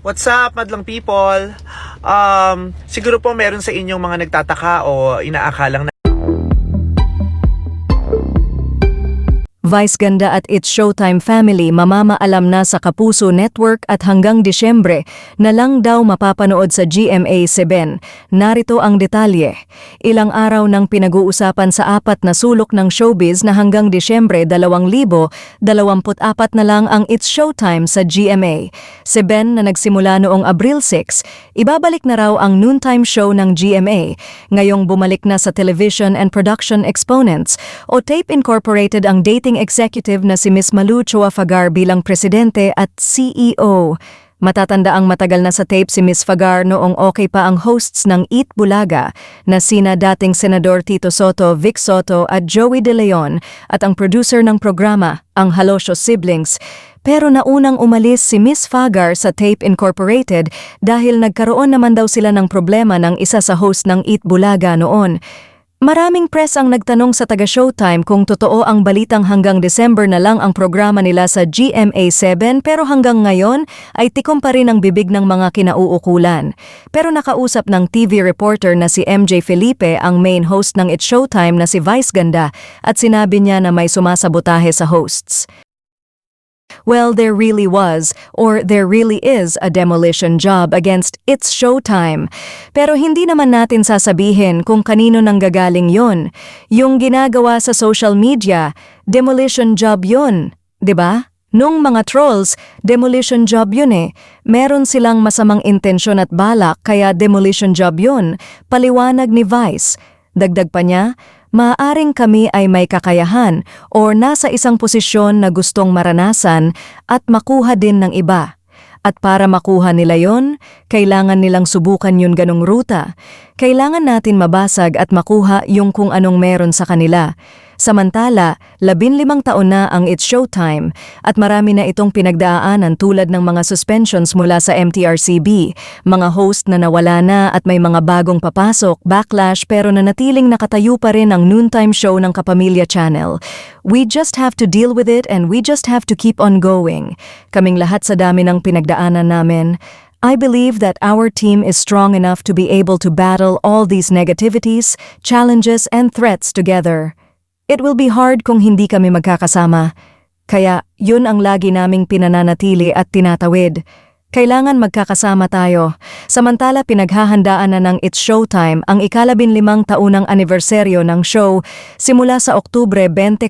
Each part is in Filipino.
What's up, madlang people? Siguro po meron sa inyong mga nagtataka o inaakalang Vice Ganda at It's Showtime Family mamamaalam na sa Kapuso Network at hanggang Disyembre na lang daw mapapanood sa GMA7. Narito ang detalye. Ilang araw nang pinag-uusapan sa apat na sulok ng showbiz na hanggang Disyembre 2024 na lang ang It's Showtime sa GMA7 na nagsimula noong Abril 6. Ibabalik na raw ang noontime show ng GMA. Ngayong bumalik na sa Television and Production Exponents o TAPE Incorporated ang dating executive na si Miss Malu Chua-Fagar bilang presidente at CEO. Matatanda ang matagal na sa tape si Miss Fagar noong okay pa ang hosts ng Eat Bulaga na sina dating Senador Tito Soto, Vic Soto at Joey De Leon at ang producer ng programa, ang Halosho Siblings. Pero naunang umalis si Miss Fagar sa TAPE Incorporated dahil nagkaroon naman daw sila ng problema ng isa sa host ng Eat Bulaga noon. Maraming press ang nagtanong sa taga-Showtime kung totoo ang balitang hanggang December na lang ang programa nila sa GMA7 pero hanggang ngayon ay tikom pa rin ang bibig ng mga kinauukulan. Pero nakausap ng TV reporter na si MJ Felipe ang main host ng It's Showtime na si Vice Ganda at sinabi niya na may sumasabotahe sa hosts. Well, there really was, or there really is a demolition job against It's Showtime. Pero hindi naman natin sasabihin kung kanino nanggagaling yon. Yung ginagawa sa social media, demolition job yon, 'di ba? Nung mga trolls, demolition job yun eh. Meron silang masamang intensyon at balak kaya demolition job yun, paliwanag ni Vice. Dagdag pa niya, maaaring kami ay may kakayahan o nasa isang posisyon na gustong maranasan at makuha din ng iba. At para makuha nila yon, kailangan nilang subukan yun ganong ruta. Kailangan natin mabasag at makuha yung kung anong meron sa kanila. Samantala, 15 taon na ang It's Showtime at marami na itong pinagdaanan tulad ng mga suspensions mula sa MTRCB, mga host na nawala na at may mga bagong papasok, backlash pero nanatiling nakatayo pa rin ang noontime show ng Kapamilya Channel. We just have to deal with it and we just have to keep on going. Kaming lahat sa dami ng pinagdaanan namin, I believe that our team is strong enough to be able to battle all these negativities, challenges and threats together. It will be hard kung hindi kami magkakasama. Kaya yun ang lagi naming pinananatili at tinatawid. Kailangan magkakasama tayo. Samantala pinaghahandaan na ng It's Showtime ang ika-15 taunang anibersaryo ng show simula sa Oktubre 24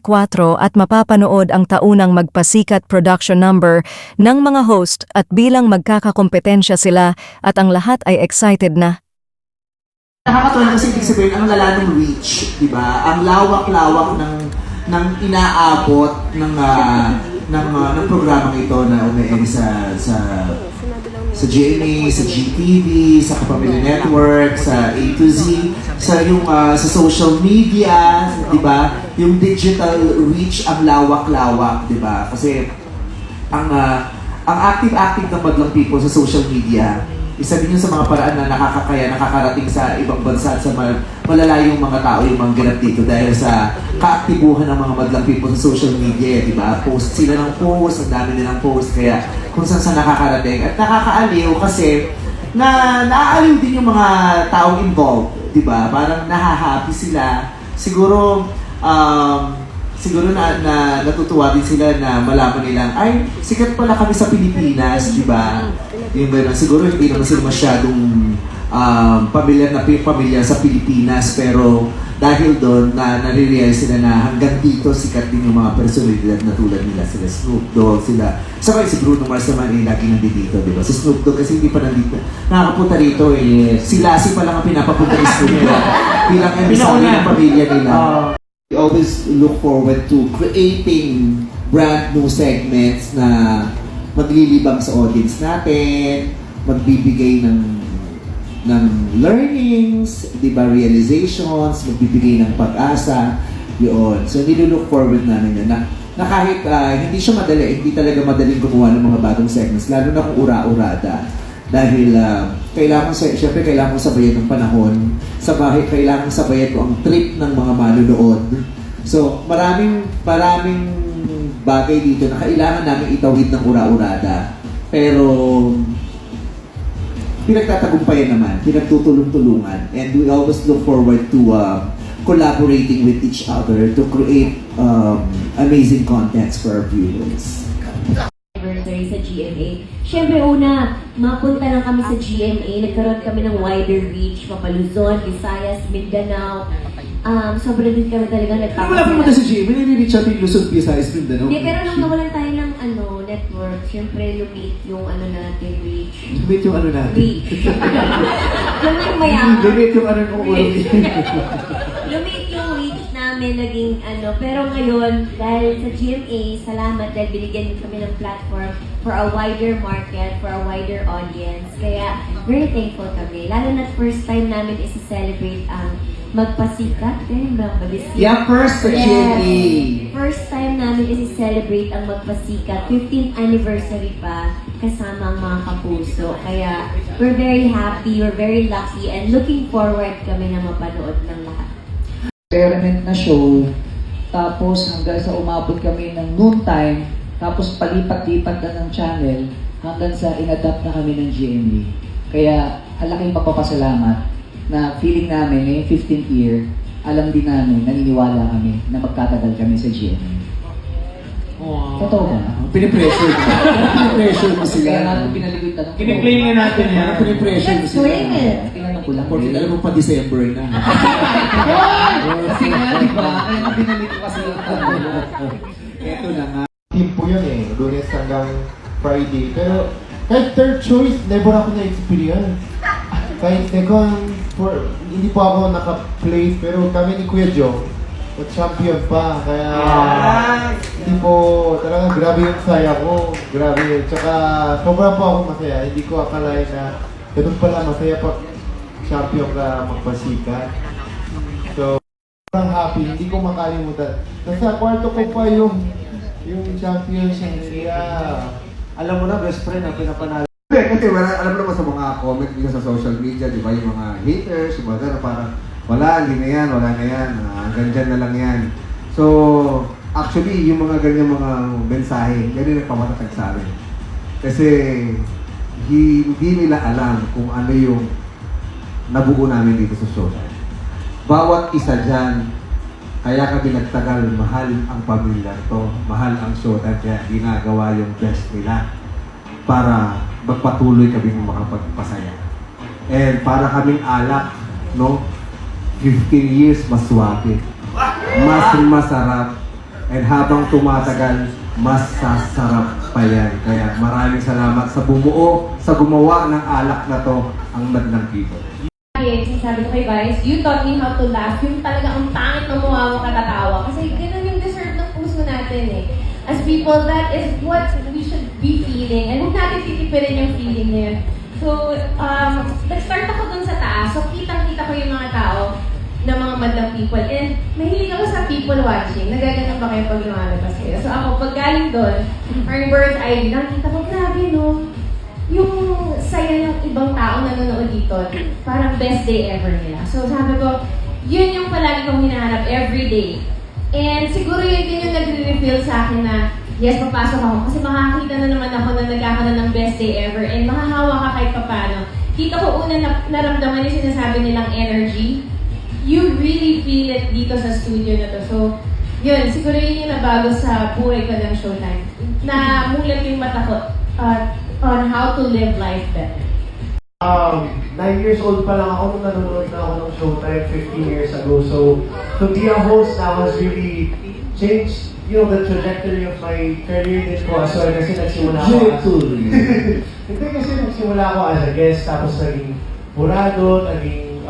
at mapapanood ang taunang magpasikat production number ng mga host at bilang magkakakompetensya sila at ang lahat ay excited na. Nakakatuwa kasi ibig sabihin, ang lala ng reach, di ba? Ang lawak-lawak ng inaabot ng programang ito na umi-air sa GMA, sa GTV, sa Kapamilya Network, sa A to Z, sa social media, di ba? Yung digital reach, ang lawak-lawak, di ba? Kasi ang active-active ng madlang people sa social media, isa din yun sa mga paraan na nakakarating sa ibang bansa at sa malalayong mga tao yung mga ganap dito dahil sa kaaktibuhan ng mga madlang people sa social media, di ba? Post sila ng post, ang dami nilang post, kaya kung saan nakakarating. At nakakaaliw kasi naaaliw din yung mga taong involved, di ba? Parang nahahappy sila. Siguro na natutuwa din sila na malaman nilang, ay, sikat pala kami sa Pilipinas, di ba? Yung gano'n, siguro hindi naman sila masyadong pamilyar sa Pilipinas, pero dahil doon, nare-realize sila na hanggang dito, sikat din yung mga personalidad na tulad nila, sila Snoop Dogg, sabay si Bruno Mars naman lagi nandito, di ba? Si Snoop Dogg kasi hindi pa nandito, nakakapunta rito eh, si Lassie pa lang ang pinapapunta ni Snoop Dogg, bilang emisary ng pamilya nila. We always look forward to creating brand new segments na maglilibang sa audience natin, magbibigay ng learnings, di ba, realizations, magbibigay ng pag-asa, yun. So, nilulook forward namin yun na kahit hindi siya madali, hindi talaga madaling gumawa ng mga bagong segments, lalo na kung ura-urada. Dahil syempre kailangan sabayan ng panahon, kailangan sabayan ko ang trip ng mga manunood. So, maraming bagay dito na kailangan namin itawid ng ura-urada. Pero pinagtatagumpayan naman, pinagtutulong-tulungan, and we always look forward to collaborating with each other to create amazing contents for our viewers. Anniversary sa GMA. Siyempre una, mapunta lang kami sa GMA, nagkaroon kami ng wider reach, Luzon, Visayas, Mindanao. Sobrang din kami talaga Pero wala pa naman sa GMA, nire-reach out yung Luzon, Visayas, Mindanao. Hindi, pero nung nawalan tayo ng network, siyempre lumit yung natin, reach. Lumit yung ano natin. Reach. Lumit yung mayaman. Lumit yung ano ng ulo. Lumit yung reach namin, naging pero ngayon, dahil sa GMA, salamat dahil binigyan din kami ng platform for a wider market, for a wider audience. Kaya, very thankful kami. Lalo na first time namin is-celebrate ang magpasikat. Ganyan ba? Yeah, first sa GMA. First time namin is-celebrate ang magpasikat. 15th anniversary pa kasama ang mga kapuso. Kaya, we're very happy, we're very lucky, and looking forward kami na mapanood ng lahat. Experiment na show, tapos hanggang sa umabot kami ng noontime, tapos palipat-lipat na ng channel, hanggang sa inadapt na kami ng GMA. Kaya, ang laking pagpapasalamat na feeling namin ngayong 15th year, alam din namin, naniniwala kami na magtatagal kami sa GMA. Totoo ba? Pinipressure mo. Pinipressure mo sila. Kaya natin pinaligoy tanong. Kiniklaim na natin yan. Pinipressure mo sila. Claim it. Tinanong ko lang. Porque alam mo pa December na. Kasi nga, di ba? Kaya nga binalik ko kasi yung tanong. Ito na nga. Team po yun eh, Lunes hanggang Friday. Pero kahit third choice, never ako na-experience. Kahit second, hindi po ako naka-place, pero kami ni Kuya Joe, champion pa. Kaya hindi po, talaga grabe yung saya ko. Grabe. Tsaka sobrang po ako masaya. Hindi ko akalain na ganun pala masaya pa champion ka magpasikat. So, sobrang happy. Hindi ko makalimutan. Nasa kwarto ko pa yung champion siya. Alam mo na, best friend ang pinapanalo. Kasi alam mo naman sa mga comment dito sa social media, di ba, yung mga haters, yung mga gano'n, parang wala, hindi na yan, wala na yan, hanggang dyan na lang yan. So, actually, yung mga ganyan mga mensahe, yan yung nagpamatatag sa amin. Kasi, hindi nila alam kung ano yung nabuo namin dito sa Showtime. Bawat isa dyan, kaya kami nagtagal, mahal ang pamilya to, mahal ang Showtime, kaya ginagawa yung best nila para magpatuloy kaming makapagpasaya. And para kaming alak, no? 15 years mas suwabe, mas masarap, and habang tumatagal, mas sasarap pa yan. Kaya maraming salamat sa bumuo, sa gumawa ng alak na to, ang Madlang People. Sabi ko kay Vice, you taught me how to laugh. Yung talaga ang pangit ng mukha mo katatawa. Kasi ganun yung deserve ng puso natin eh. As people, that is what we should be feeling. And huwag natin titipirin yung feeling na yun. So, nag-start ako dun sa taas. So, kitang-kita ko yung mga tao na mga Madlang People. And mahilig ako sa people watching. Nagaganon ba kayo pag lumalabas kayo? So, ako, pag galing dun, or bird's eye, nakita ko, grabe no, yung saya ng ibang tao nanonood dito, parang best day ever nila. So, sabi ko, yun yung palagi kong hinahanap every day. And siguro yun din yung nagre-reveal sa akin na, yes, papasok ako. Kasi makakita na naman ako na nagkakaroon ng best day ever. And makahawa ka kahit papano. Dito ko una naramdaman yung sinasabi nilang energy. You really feel it dito sa studio na to. So, yun, siguro yun yung nabago sa buhay ko ng Showtime. Na mulat yung mata ko on how to live life better. 9 years old pa lang ako nung nanonood na ako ng Showtime 15 years ago. So, to be a host now has really changed, the trajectory of my career din po. So, kasi nagsimula ako hindi kasi nagsimula ako as a guest, tapos naging jurado, naging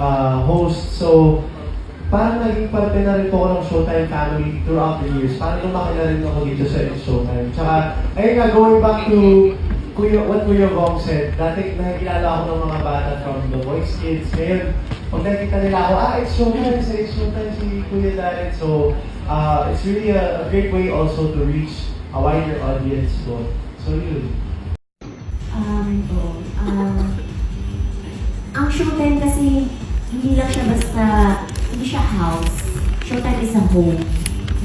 host. So, parang naging parte na rin po ako ng Showtime family throughout the years. Parang lumaki na rin ako dito sa Showtime. Tsaka, ayun nga, going back to what Kuya Vong said, dati nakikilala ako ng mga bata from The Voice Kids. Ngayon, pag nakikita nila ako, it's Showtime si Kuya Darren. So, it's really a great way also to reach a wider audience. So yun. Ang Showtime kasi, hindi lang siya basta, hindi siya house. Showtime is a home.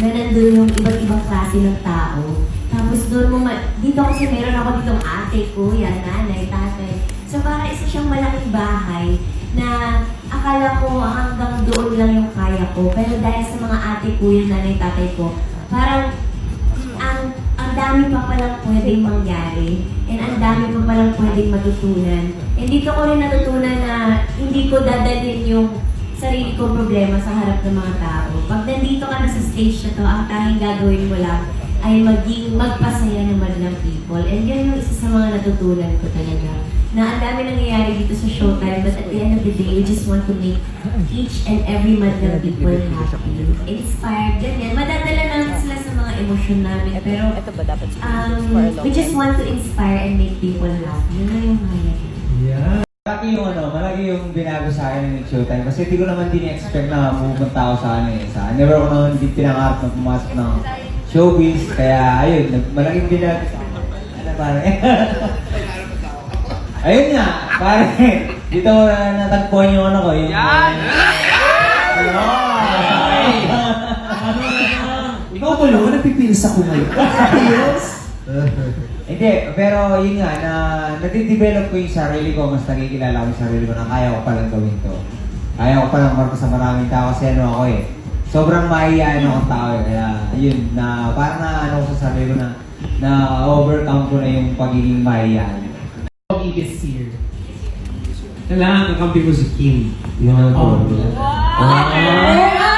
Na nandun yung iba't ibang klase ng tao. Tapos doon mo, dito kasi meron ako ditong ate, kuya, nanay, tatay. So para isa siyang malaking bahay na akala ko hanggang doon lang yung kaya ko. Pero dahil sa mga ate, kuya, nanay, tatay ko, parang ang dami pa palang pwedeng mangyari. And ang dami pa palang pwedeng matutunan. And dito ko rin natutunan na hindi ko dadalhin yung sarili kong problema sa harap ng mga tao. Pag nandito ka na sa stage na to, ang tanging gagawin mo lang ay magpasaya naman ng people. And yun yung isa sa mga natutunan ko talaga. Na ang dami nangyayari dito sa Showtime, but at the end of the day, we just want to make each and every Madlang people happy. Inspired, ganyan. Madadala namin sila sa mga emosyon namin, pero we just want to inspire and make people happy. Yun na yung kaya. Malaki yung binago sa akin ng Showtime kasi hindi ko naman din expect na pupunta ako sa never ako naman din pinangarap na pumasok ng showbiz, kaya ayun, malaking binago sa akin. Ano pare? Ayun nga, pare, dito natagpuan yung ano ko, yung... Ikaw ba naman, napipilis ako ngayon? Yes! Hindi, pero yun nga, nade-develop ko yung sarili ko, mas nakikilala ko yung sarili ko na kaya ko palang gawin to. Kaya ko palang marka sa maraming tao kasi ano ako eh. Sobrang mahihain akong tao eh. Kaya yun, na parang na ano ko sa sarili ko na overcome ko na yung pagiging mahihain. This year. Kailangan kakampi mo si Kim. Yung mga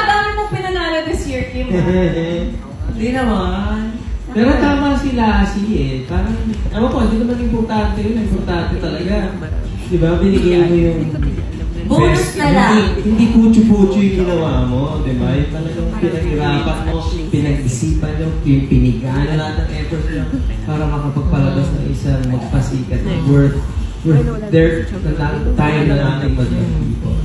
Dami mong pinanalo this year, Kim. Hindi naman. Pero tama si Lassie eh. Parang, ewan ko, hindi naman importante yun. Importante talaga. Diba? Binigay mo yung Bonus na lang. Hindi putyo-putyo yung ginawa mo. Diba? Yung talagang pinag-irapan mo, pinag-isipan mo, pinigaan na lahat ng effort mo para makapagpalabas ng isang magpasikat na worth their time na natin mag-people.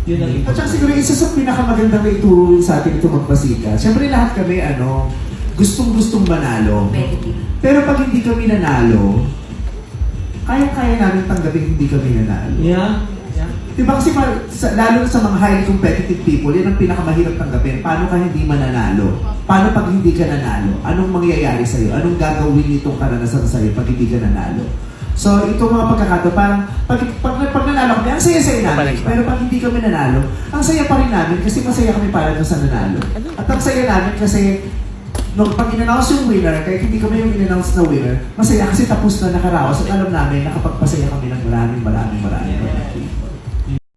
Yun ang At importante. saka siguro isa sa pinakamagandang na ituro sa atin ito magpasika. Siyempre lahat kami, gustong-gustong manalo. Pero pag hindi kami nanalo, kaya-kaya namin tanggapin hindi kami nanalo. Yeah. Diba kasi lalo sa mga highly competitive people, yan ang pinakamahirap tanggapin. Paano ka hindi mananalo? Paano pag hindi ka nanalo? Anong mangyayari sa'yo? Anong gagawin nitong karanasan sa'yo pag hindi ka nanalo? So, itong mga pagkakataon, parang pag nanalo kami, ang saya-saya namin. Pero pag hindi kami nanalo, ang saya pa rin namin kasi masaya kami para doon sa nanalo. At ang saya namin kasi nung pag in-announce yung winner, kahit hindi kami yung in-announce na winner, masaya kasi tapos na nakaraos at alam namin nakapagpasaya kami ng maraming.